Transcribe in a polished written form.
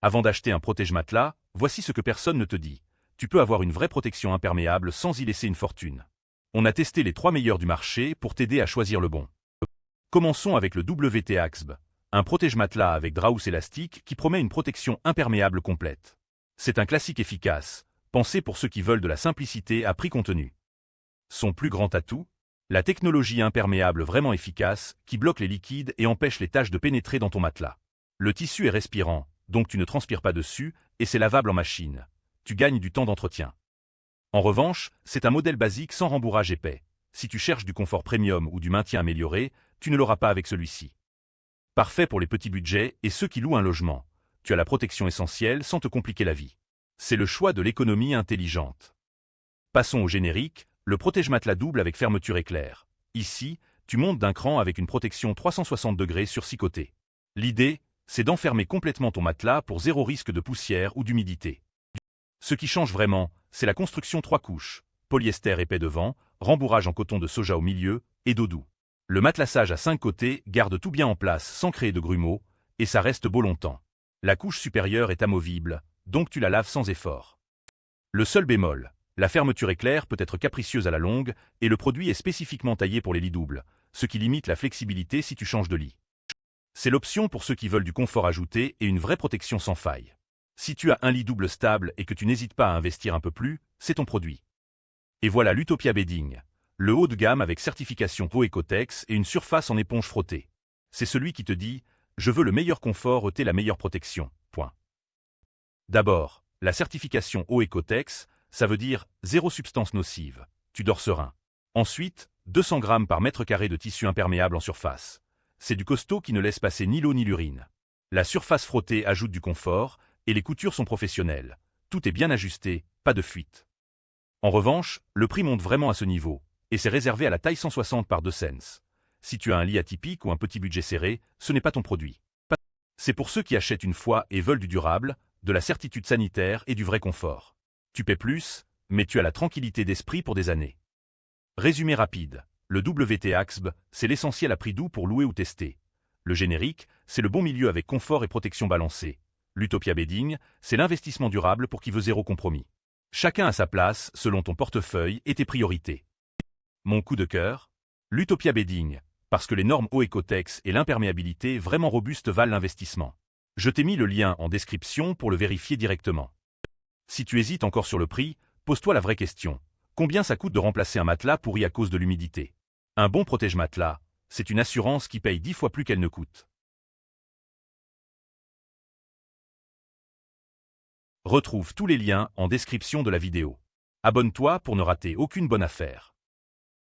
Avant d'acheter un protège-matelas, voici ce que personne ne te dit. Tu peux avoir une vraie protection imperméable sans y laisser une fortune. On a testé les 3 meilleurs du marché pour t'aider à choisir le bon. Commençons avec le WT-AXB, un protège-matelas avec drap élastique qui promet une protection imperméable complète. C'est un classique efficace, pensé pour ceux qui veulent de la simplicité à prix contenu. Son plus grand atout? La technologie imperméable vraiment efficace qui bloque les liquides et empêche les taches de pénétrer dans ton matelas. Le tissu est respirant, donc tu ne transpires pas dessus, et c'est lavable en machine. Tu gagnes du temps d'entretien. En revanche, c'est un modèle basique sans rembourrage épais. Si tu cherches du confort premium ou du maintien amélioré, tu ne l'auras pas avec celui-ci. Parfait pour les petits budgets et ceux qui louent un logement. Tu as la protection essentielle sans te compliquer la vie. C'est le choix de l'économie intelligente. Passons au générique, le protège-matelas double avec fermeture éclair. Ici, tu montes d'un cran avec une protection 360 degrés sur 6 côtés. L'idée, c'est d'enfermer complètement ton matelas pour zéro risque de poussière ou d'humidité. Ce qui change vraiment, c'est la construction 3 couches, polyester épais devant, rembourrage en coton de soja au milieu, et dos doux. Le matelassage à 5 côtés garde tout bien en place sans créer de grumeaux, et ça reste beau longtemps. La couche supérieure est amovible, donc tu la laves sans effort. Le seul bémol, la fermeture éclair peut être capricieuse à la longue, et le produit est spécifiquement taillé pour les lits doubles, ce qui limite la flexibilité si tu changes de lit. C'est l'option pour ceux qui veulent du confort ajouté et une vraie protection sans faille. Si tu as un lit double stable et que tu n'hésites pas à investir un peu plus, c'est ton produit. Et voilà l'Utopia Bedding, le haut de gamme avec certification Ecotex et une surface en éponge frottée. C'est celui qui te dit « Je veux le meilleur confort et la meilleure protection ». Point. D'abord, la certification Ecotex, ça veut dire zéro substance nocive. Tu dors serein. Ensuite, 200 grammes par mètre carré de tissu imperméable en surface. C'est du costaud qui ne laisse passer ni l'eau ni l'urine. La surface frottée ajoute du confort, et les coutures sont professionnelles. Tout est bien ajusté, pas de fuite. En revanche, le prix monte vraiment à ce niveau, et c'est réservé à la taille 160 par 2 cents. Si tu as un lit atypique ou un petit budget serré, ce n'est pas ton produit. C'est pour ceux qui achètent une fois et veulent du durable, de la certitude sanitaire et du vrai confort. Tu paies plus, mais tu as la tranquillité d'esprit pour des années. Résumé rapide, le WT-AXB, c'est l'essentiel à prix doux pour louer ou tester. Le générique, c'est le bon milieu avec confort et protection balancée. L'Utopia Bedding, c'est l'investissement durable pour qui veut zéro compromis. Chacun a sa place selon ton portefeuille et tes priorités. Mon coup de cœur? L'Utopia Bedding, parce que les normes Ecotex et l'imperméabilité vraiment robustes valent l'investissement. Je t'ai mis le lien en description pour le vérifier directement. Si tu hésites encore sur le prix, pose-toi la vraie question. Combien ça coûte de remplacer un matelas pourri à cause de l'humidité? Un bon protège-matelas, c'est une assurance qui paye 10 fois plus qu'elle ne coûte. Retrouve tous les liens en description de la vidéo. Abonne-toi pour ne rater aucune bonne affaire.